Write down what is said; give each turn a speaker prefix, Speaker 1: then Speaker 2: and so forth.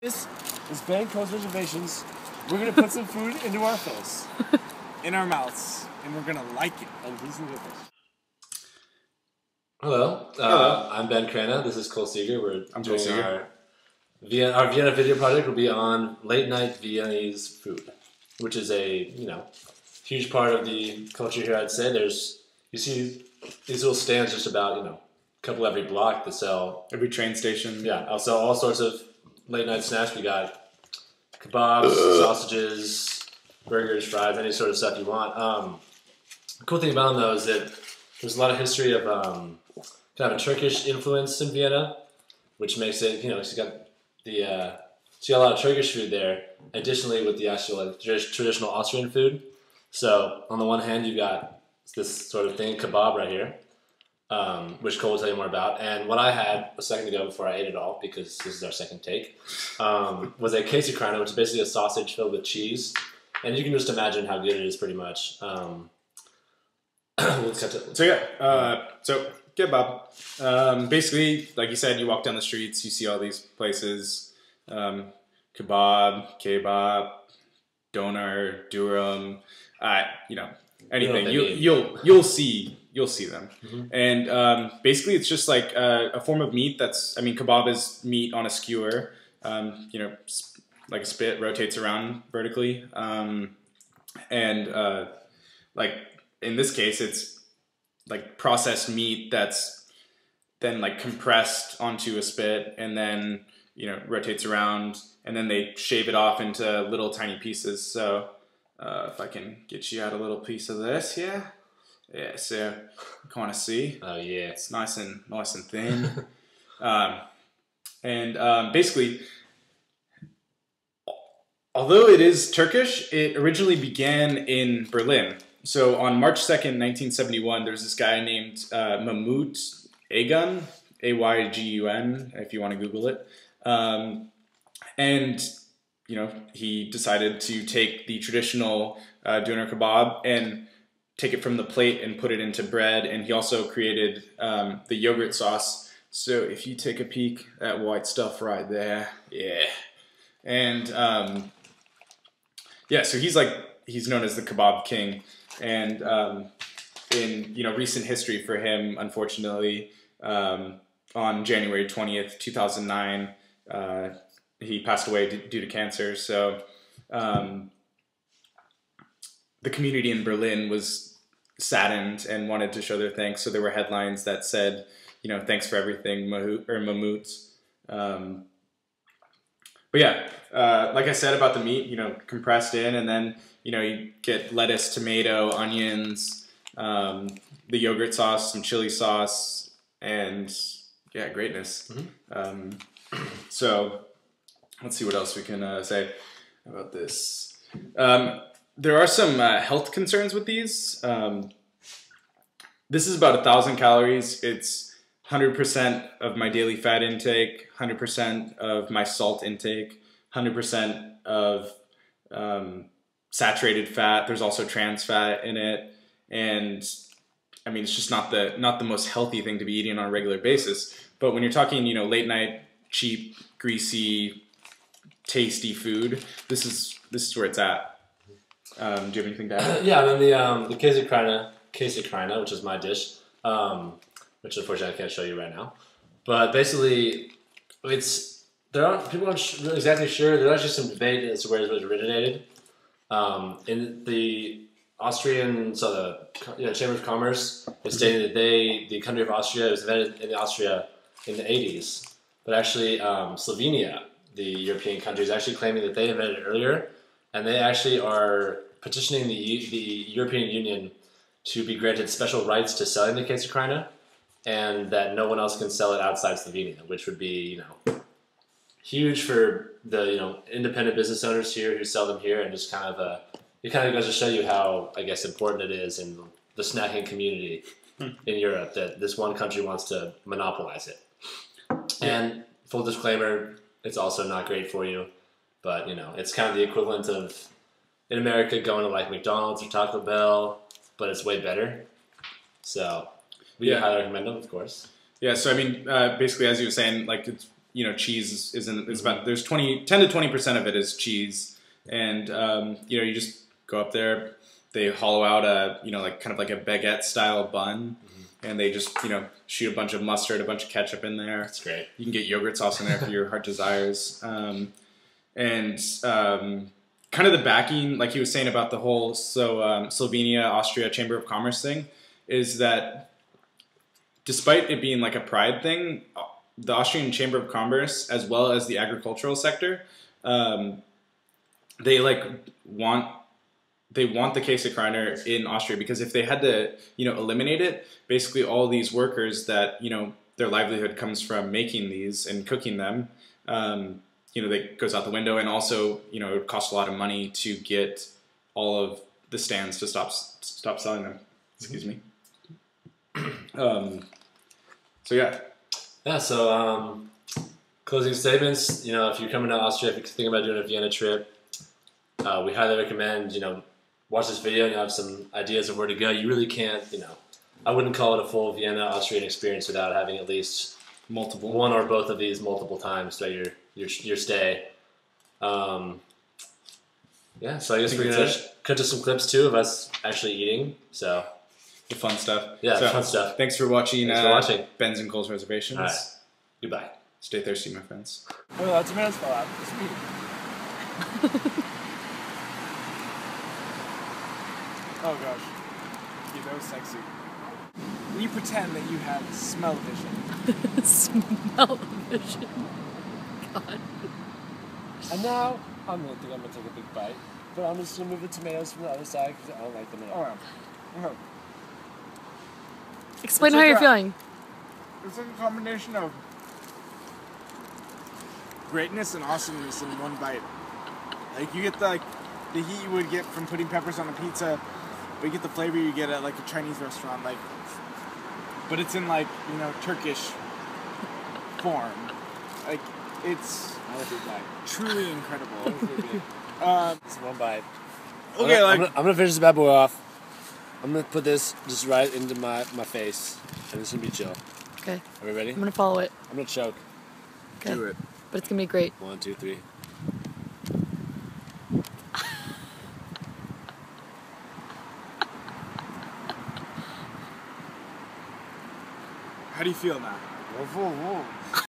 Speaker 1: This is Ben Cole's Reservations. We're going to put some food into our face, in our mouths, and we're going to like it. And he's going to go first.
Speaker 2: Hello.
Speaker 3: Hello.
Speaker 2: I'm Ben Crana. This is Cole Seeger.
Speaker 3: I'm
Speaker 2: doing
Speaker 3: Cole Seeger.
Speaker 2: Our Vienna video project will be on late night Viennese food, which is a huge part of the culture here. I'd say you see these little stands just about a couple every block that sell
Speaker 3: Every train station.
Speaker 2: Yeah, I'll sell all sorts of late night snacks. We got kebabs, sausages, burgers, fries, any sort of stuff you want. The cool thing about them though is that there's a lot of history of kind of a Turkish influence in Vienna, which makes it it's got a lot of Turkish food there. Additionally, with the actual traditional Austrian food. So on the one hand, you got this sort of thing, kebab right here, which Cole will tell you more about. And what I had a second ago before I ate it all, because this is our second take, was a queso, which is basically a sausage filled with cheese. And you can just imagine how good it is, pretty much. So
Speaker 3: kebab. Basically, like you said, you walk down the streets, you see all these places, kebab, doner, durum, anything. You'll see them.
Speaker 2: Mm-hmm.
Speaker 3: And basically, it's just like a form of meat kebab is meat on a skewer. Like a spit rotates around vertically, like in this case, it's like processed meat that's then like compressed onto a spit and then rotates around, and then they shave it off into little tiny pieces. So if I can get you out a little piece of this, yeah, so you kind of see.
Speaker 2: Oh yeah,
Speaker 3: it's nice and thin. Basically, although it is Turkish, it originally began in Berlin. So on March 2nd, 1971, there's this guy named Mahmoud Aygun, Aygun, if you want to Google it. He decided to take the traditional doner kebab and take it from the plate and put it into bread. And he also created the yogurt sauce. So if you take a peek, that white stuff right there, yeah. And so he's known as the kebab king. And in recent history for him, unfortunately, on January 20th, 2009, he passed away due to cancer. So the community in Berlin was saddened and wanted to show their thanks. So there were headlines that said, thanks for everything, Mahmoud. But yeah, like I said about the meat, compressed in, and then, you get lettuce, tomato, onions, the yogurt sauce, some chili sauce, and yeah, greatness.
Speaker 2: Mm-hmm.
Speaker 3: So let's see what else we can say about this. There are some health concerns with these. This is about 1,000 calories. It's 100% of my daily fat intake, 100% of my salt intake, 100% of saturated fat. There's also trans fat in it, and it's just not the most healthy thing to be eating on a regular basis. But when you're talking, late night, cheap, greasy, tasty food, this is where it's at. Do you have anything to add?
Speaker 2: Yeah, and then the queso, which is my dish, which unfortunately I can't show you right now. But basically, people aren't really exactly sure. There's actually some debate as to where it was originated. In the Austrian, Chamber of Commerce is stating that the country of Austria was invented in Austria in the 80s. But actually, Slovenia, the European country, is actually claiming that they invented it earlier, and they actually are petitioning the European Union to be granted special rights to selling the queso, and that no one else can sell it outside Slovenia, which would be, huge for the independent business owners here who sell them here, and just it kind of goes to show you how, I guess, important it is in the snacking community in Europe that this one country wants to monopolize it. And full disclaimer, it's also not great for you, but it's kind of the equivalent of in America going to like McDonald's or Taco Bell, but it's way better. So we highly recommend them, of course.
Speaker 3: Yeah, so basically, as you were saying, like cheese is about there's 10 to 20% of it is cheese, and you just go up there. They hollow out kind of like a baguette style bun, and they just shoot a bunch of mustard, a bunch of ketchup in there.
Speaker 2: That's great.
Speaker 3: You can get yogurt sauce in there if your heart desires, and kind of the backing, like he was saying about the whole Slovenia Austria Chamber of Commerce thing, is that despite it being like a pride thing, the Austrian Chamber of Commerce, as well as the agricultural sector, they want the Käsekreiner in Austria, because if they had to, eliminate it, basically all these workers that, their livelihood comes from making these and cooking them, that goes out the window. And also, it would cost a lot of money to get all of the stands to stop selling them. Excuse me. So yeah.
Speaker 2: Yeah, so closing statements, if you're coming to Austria, if you're thinking about doing a Vienna trip, we highly recommend, watch this video and you have some ideas of where to go. You really can't, I wouldn't call it a full Vienna Austrian experience without having at least one or both of these multiple times throughout your stay. Yeah, so I guess we're going to cut to some clips too of us actually eating, so...
Speaker 3: The fun stuff.
Speaker 2: Yeah, fun stuff.
Speaker 3: Thanks for watching. Ben's and Cole's Reservations.
Speaker 2: All right. Goodbye.
Speaker 3: Stay thirsty, my friends.
Speaker 1: Oh, that tomatoes fell out. It's me. Oh gosh. Yeah, that was sexy. You pretend that you have smell vision.
Speaker 4: Smell vision. God.
Speaker 1: And now I'm gonna take a big bite, but I'm just gonna move the tomatoes from the other side because I don't like them at all. Oh.
Speaker 4: Explain how you're feeling.
Speaker 1: It's like a combination of greatness and awesomeness in one bite. Like you get the heat you would get from putting peppers on a pizza, but you get the flavor you get at like a Chinese restaurant, but it's in Turkish form. Like it's truly incredible. It's one bite. Okay, I'm gonna finish this bad boy off. I'm gonna put this just right into my face, and it's gonna be chill.
Speaker 4: Okay.
Speaker 1: Are we ready?
Speaker 4: I'm gonna follow it.
Speaker 1: I'm gonna choke.
Speaker 4: Okay.
Speaker 1: Do it.
Speaker 4: But it's gonna be great.
Speaker 1: 1, 2, 3. How do you feel now?